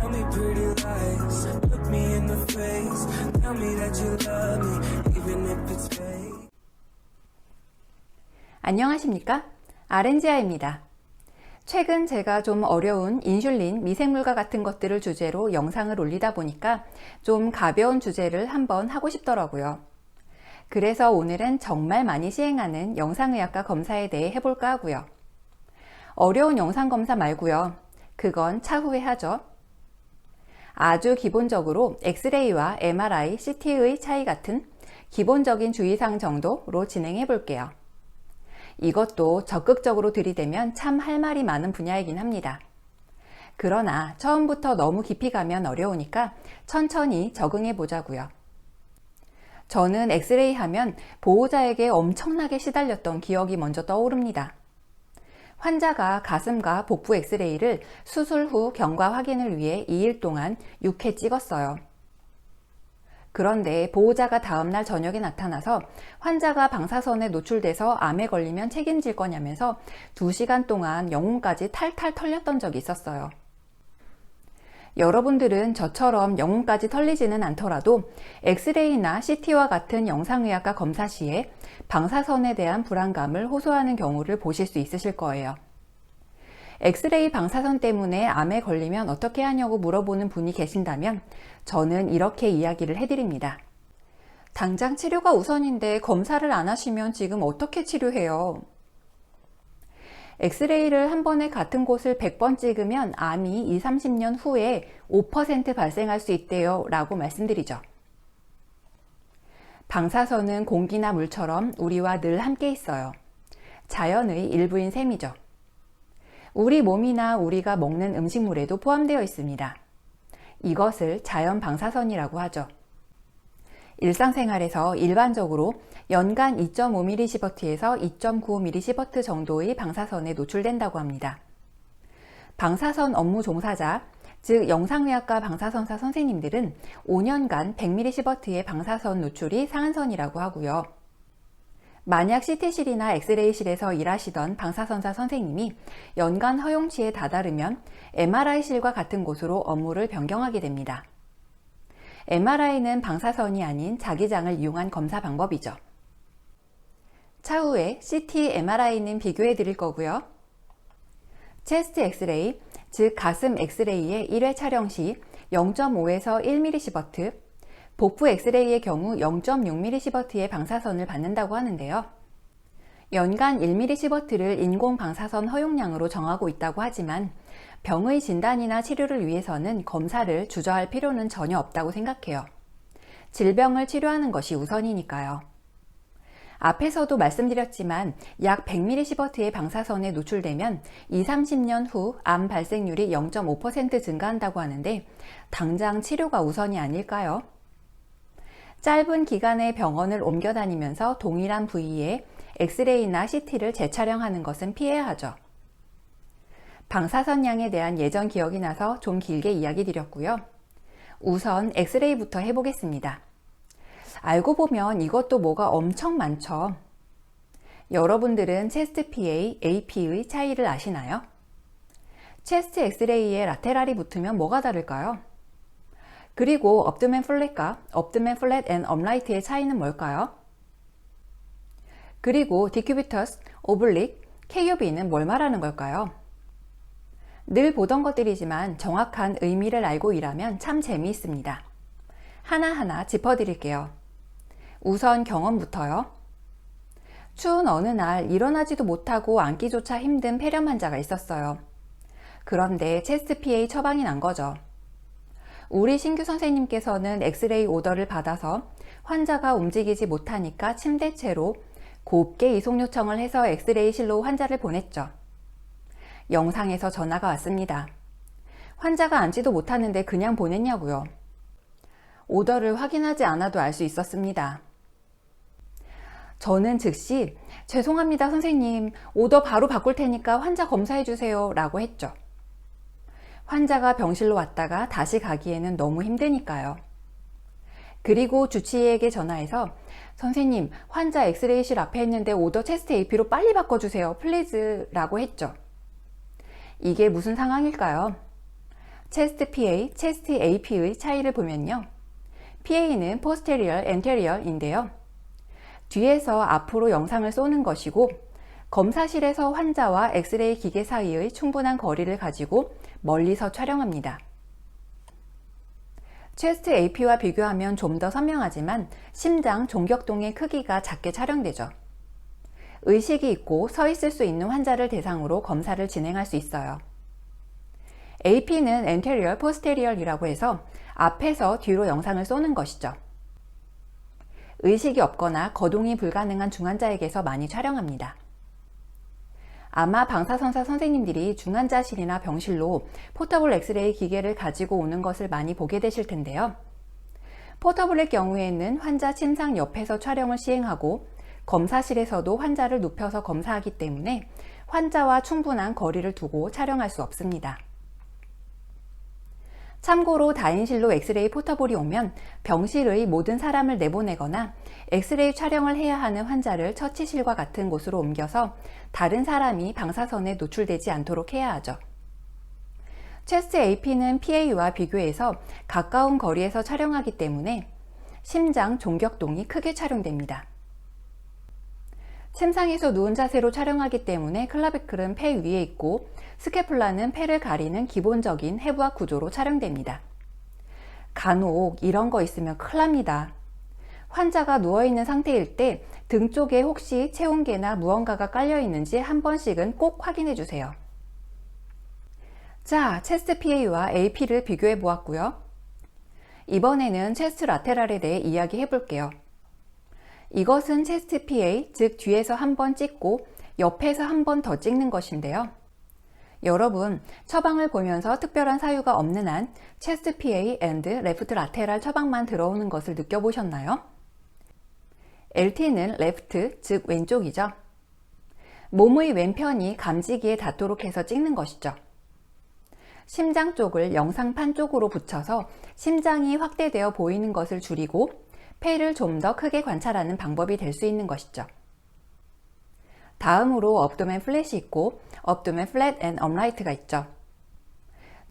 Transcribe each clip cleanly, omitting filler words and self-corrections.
Tell me pretty lies, look me in the face. Tell me that you love me, even if it's fake. 안녕하십니까? 아렌지아입니다. 최근 제가 좀 어려운 인슐린, 미생물과 같은 것들을 주제로 영상을 올리다 보니까 좀 가벼운 주제를 한번 하고 싶더라고요. 그래서 오늘은 정말 많이 시행하는 영상의학과 검사에 대해 해볼까 하고요. 어려운 영상 검사 말고요. 그건 차후에 하죠. 아주 기본적으로 엑스레이와 MRI, CT의 차이 같은 기본적인 주의사항 정도로 진행해 볼게요. 이것도 적극적으로 들이대면 참 할 말이 많은 분야이긴 합니다. 그러나 처음부터 너무 깊이 가면 어려우니까 천천히 적응해 보자고요. 저는 엑스레이 하면 보호자에게 엄청나게 시달렸던 기억이 먼저 떠오릅니다. 환자가 가슴과 복부 엑스레이를 수술 후 경과 확인을 위해 2일 동안 6회 찍었어요. 그런데 보호자가 다음날 저녁에 나타나서 환자가 방사선에 노출돼서 암에 걸리면 책임질 거냐면서 2시간 동안 영혼까지 탈탈 털렸던 적이 있었어요. 여러분들은 저처럼 영혼까지 털리지는 않더라도 엑스레이나 CT와 같은 영상의학과 검사 시에 방사선에 대한 불안감을 호소하는 경우를 보실 수 있으실 거예요. 엑스레이 방사선 때문에 암에 걸리면 어떻게 하냐고 물어보는 분이 계신다면 저는 이렇게 이야기를 해드립니다. 당장 치료가 우선인데 검사를 안 하시면 지금 어떻게 치료해요? 엑스레이를 한 번에 같은 곳을 100번 찍으면 암이 20, 30년 후에 5% 발생할 수 있대요 라고 말씀드리죠. 방사선은 공기나 물처럼 우리와 늘 함께 있어요. 자연의 일부인 셈이죠. 우리 몸이나 우리가 먹는 음식물에도 포함되어 있습니다. 이것을 자연 방사선이라고 하죠. 일상생활에서 일반적으로 연간 2.5mS에서 2.95mS 정도의 방사선에 노출된다고 합니다. 방사선 업무 종사자, 즉 영상의학과 방사선사 선생님들은 5년간 100mS의 방사선 노출이 상한선이라고 하고요. 만약 CT실이나 엑스레이실에서 일하시던 방사선사 선생님이 연간 허용치에 다다르면 MRI실과 같은 곳으로 업무를 변경하게 됩니다. MRI는 방사선이 아닌 자기장을 이용한 검사 방법이죠. 차후에 CT, MRI는 비교해 드릴 거고요. 체스트 엑스레이, 즉 가슴 엑스레이의 1회 촬영 시 0.5에서 1mS, 복부 엑스레이의 경우 0.6mS의 방사선을 받는다고 하는데요. 연간 1mS를 인공 방사선 허용량으로 정하고 있다고 하지만 병의 진단이나 치료를 위해서는 검사를 주저할 필요는 전혀 없다고 생각해요. 질병을 치료하는 것이 우선이니까요. 앞에서도 말씀드렸지만 약 100mS의 방사선에 노출되면 20, 30년 후 암 발생률이 0.5% 증가한다고 하는데 당장 치료가 우선이 아닐까요? 짧은 기간에 병원을 옮겨 다니면서 동일한 부위에 엑스레이나 CT를 재촬영하는 것은 피해야 하죠. 방사선량에 대한 예전 기억이 나서 좀 길게 이야기 드렸고요. 우선 엑스레이부터 해보겠습니다. 알고 보면 이것도 뭐가 엄청 많죠. 여러분들은 체스트 PA, AP의 차이를 아시나요? 체스트 엑스레이에 라테랄이 붙으면 뭐가 다를까요? 그리고 업드맨 플랫과 업드맨 플랫 앤 업라이트의 차이는 뭘까요? 그리고 디큐비터스, 오블릭, KUB는 뭘 말하는 걸까요? 늘 보던 것들이지만 정확한 의미를 알고 일하면 참 재미있습니다. 하나하나 짚어드릴게요. 우선 경험부터요. 추운 어느 날 일어나지도 못하고 앉기조차 힘든 폐렴 환자가 있었어요. 그런데 체스트 PA 처방이 난 거죠. 우리 신규 선생님께서는 엑스레이 오더를 받아서 환자가 움직이지 못하니까 침대채로 곱게 이송 요청을 해서 엑스레이실로 환자를 보냈죠. 영상에서 전화가 왔습니다. 환자가 앉지도 못하는데 그냥 보냈냐고요. 오더를 확인하지 않아도 알 수 있었습니다. 저는 즉시 죄송합니다 선생님, 오더 바로 바꿀 테니까 환자 검사해 주세요 라고 했죠. 환자가 병실로 왔다가 다시 가기에는 너무 힘드니까요. 그리고 주치의에게 전화해서 선생님, 환자 엑스레이실 앞에 있는데 오더 체스트 AP로 빨리 바꿔주세요 플리즈 라고 했죠. 이게 무슨 상황일까요? 체스트 PA, 체스트 AP의 차이를 보면요. PA는 posterior, anterior인데요. 뒤에서 앞으로 영상을 쏘는 것이고 검사실에서 환자와 엑스레이 기계 사이의 충분한 거리를 가지고 멀리서 촬영합니다. 체스트 AP와 비교하면 좀 더 선명하지만 심장 종격동의 크기가 작게 촬영되죠. 의식이 있고 서 있을 수 있는 환자를 대상으로 검사를 진행할 수 있어요. AP는 anterior, posterior이라고 해서 앞에서 뒤로 영상을 쏘는 것이죠. 의식이 없거나 거동이 불가능한 중환자에게서 많이 촬영합니다. 아마 방사선사 선생님들이 중환자실이나 병실로 포터블 엑스레이 기계를 가지고 오는 것을 많이 보게 되실 텐데요. 포터블의 경우에는 환자 침상 옆에서 촬영을 시행하고 검사실에서도 환자를 눕혀서 검사하기 때문에 환자와 충분한 거리를 두고 촬영할 수 없습니다. 참고로 다인실로 엑스레이 포터블이 오면 병실의 모든 사람을 내보내거나 엑스레이 촬영을 해야 하는 환자를 처치실과 같은 곳으로 옮겨서 다른 사람이 방사선에 노출되지 않도록 해야 하죠. 체스트 AP는 PA와 비교해서 가까운 거리에서 촬영하기 때문에 심장 종격동이 크게 촬영됩니다. 침상에서 누운 자세로 촬영하기 때문에 클라비클은 폐 위에 있고 스캐플라는 폐를 가리는 기본적인 해부학 구조로 촬영됩니다. 간혹 이런 거 있으면 큰일 납니다. 환자가 누워있는 상태일 때 등 쪽에 혹시 체온계나 무언가가 깔려 있는지 한 번씩은 꼭 확인해 주세요. 자, 체스트 PA와 AP를 비교해 보았고요. 이번에는 체스트 라테랄에 대해 이야기해 볼게요. 이것은 체스트 PA, 즉 뒤에서 한 번 찍고 옆에서 한 번 더 찍는 것인데요. 여러분, 처방을 보면서 특별한 사유가 없는 한 체스트 PA and 레프트 라테랄 처방만 들어오는 것을 느껴보셨나요? LT는 레프트, 즉 왼쪽이죠. 몸의 왼편이 감지기에 닿도록 해서 찍는 것이죠. 심장 쪽을 영상판 쪽으로 붙여서 심장이 확대되어 보이는 것을 줄이고 폐를 좀 더 크게 관찰하는 방법이 될 수 있는 것이죠. 다음으로 업도멘 플랫이 있고 업도멘 플랫 앤 업라이트가 있죠.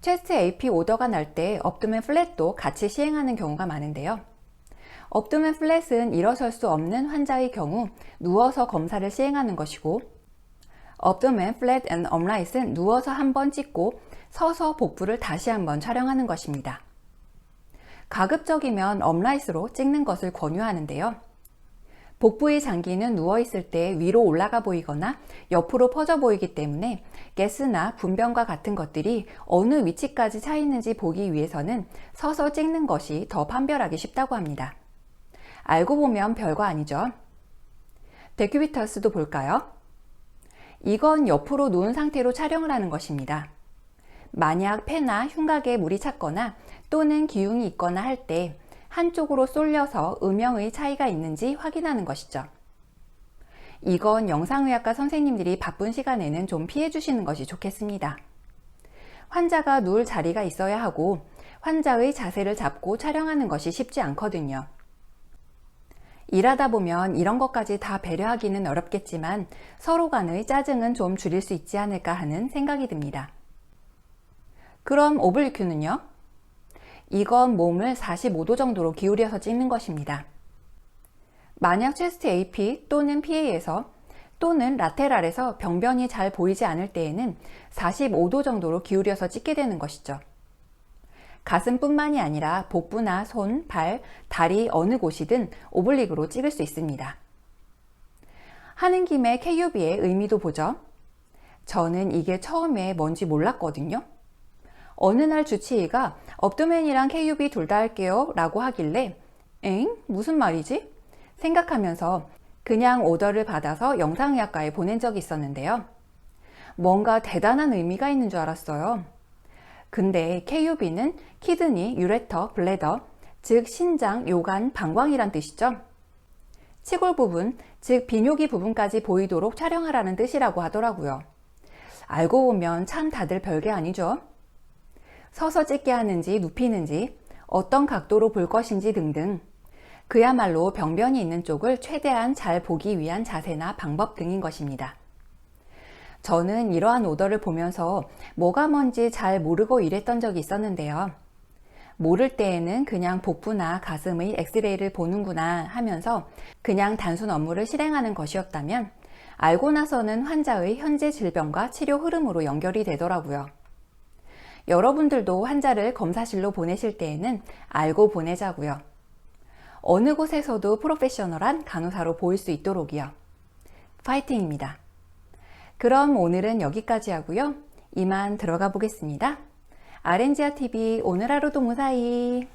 체스트 AP 오더가 날 때 업도멘 플랫도 같이 시행하는 경우가 많은데요. 업도멘 플랫은 일어설 수 없는 환자의 경우 누워서 검사를 시행하는 것이고 업도멘 플랫 앤 업라이트는 누워서 한 번 찍고 서서 복부를 다시 한번 촬영하는 것입니다. 가급적이면 업라이트로 찍는 것을 권유하는데요. 복부의 장기는 누워있을 때 위로 올라가 보이거나 옆으로 퍼져 보이기 때문에 가스나 분변과 같은 것들이 어느 위치까지 차 있는지 보기 위해서는 서서 찍는 것이 더 판별하기 쉽다고 합니다. 알고 보면 별거 아니죠. 데큐비터스도 볼까요? 이건 옆으로 누운 상태로 촬영을 하는 것입니다. 만약 폐나 흉곽에 물이 찼거나 또는 기흉이 있거나 할 때 한쪽으로 쏠려서 음영의 차이가 있는지 확인하는 것이죠. 이건 영상의학과 선생님들이 바쁜 시간에는 좀 피해 주시는 것이 좋겠습니다. 환자가 누울 자리가 있어야 하고 환자의 자세를 잡고 촬영하는 것이 쉽지 않거든요. 일하다 보면 이런 것까지 다 배려하기는 어렵겠지만 서로 간의 짜증은 좀 줄일 수 있지 않을까 하는 생각이 듭니다. 그럼 오블리큐는요? 이건 몸을 45도 정도로 기울여서 찍는 것입니다. 만약 체스트 AP 또는 PA에서 또는 라테랄에서 병변이 잘 보이지 않을 때에는 45도 정도로 기울여서 찍게 되는 것이죠. 가슴뿐만이 아니라 복부나 손, 발, 다리 어느 곳이든 오블릭으로 찍을 수 있습니다. 하는 김에 KUB의 의미도 보죠. 저는 이게 처음에 뭔지 몰랐거든요. 어느 날 주치의가 업도멘이랑 KUB 둘 다 할게요 라고 하길래 엥? 무슨 말이지? 생각하면서 그냥 오더를 받아서 영상의학과에 보낸 적이 있었는데요. 뭔가 대단한 의미가 있는 줄 알았어요. 근데 KUB는 키드니, 유레터, 블래더, 즉 신장, 요관, 방광이란 뜻이죠. 치골 부분, 즉 비뇨기 부분까지 보이도록 촬영하라는 뜻이라고 하더라고요. 알고 보면 참 다들 별게 아니죠. 서서 찍게 하는지 눕히는지 어떤 각도로 볼 것인지 등등 그야말로 병변이 있는 쪽을 최대한 잘 보기 위한 자세나 방법 등인 것입니다. 저는 이러한 오더를 보면서 뭐가 뭔지 잘 모르고 일했던 적이 있었는데요. 모를 때에는 그냥 복부나 가슴의 엑스레이를 보는구나 하면서 그냥 단순 업무를 실행하는 것이었다면, 알고 나서는 환자의 현재 질병과 치료 흐름으로 연결이 되더라고요. 여러분들도 환자를 검사실로 보내실 때에는 알고 보내자고요. 어느 곳에서도 프로페셔널한 간호사로 보일 수 있도록이요. 파이팅입니다. 그럼 오늘은 여기까지 하고요. 이만 들어가 보겠습니다. 아렌지아TV 오늘 하루도 무사히.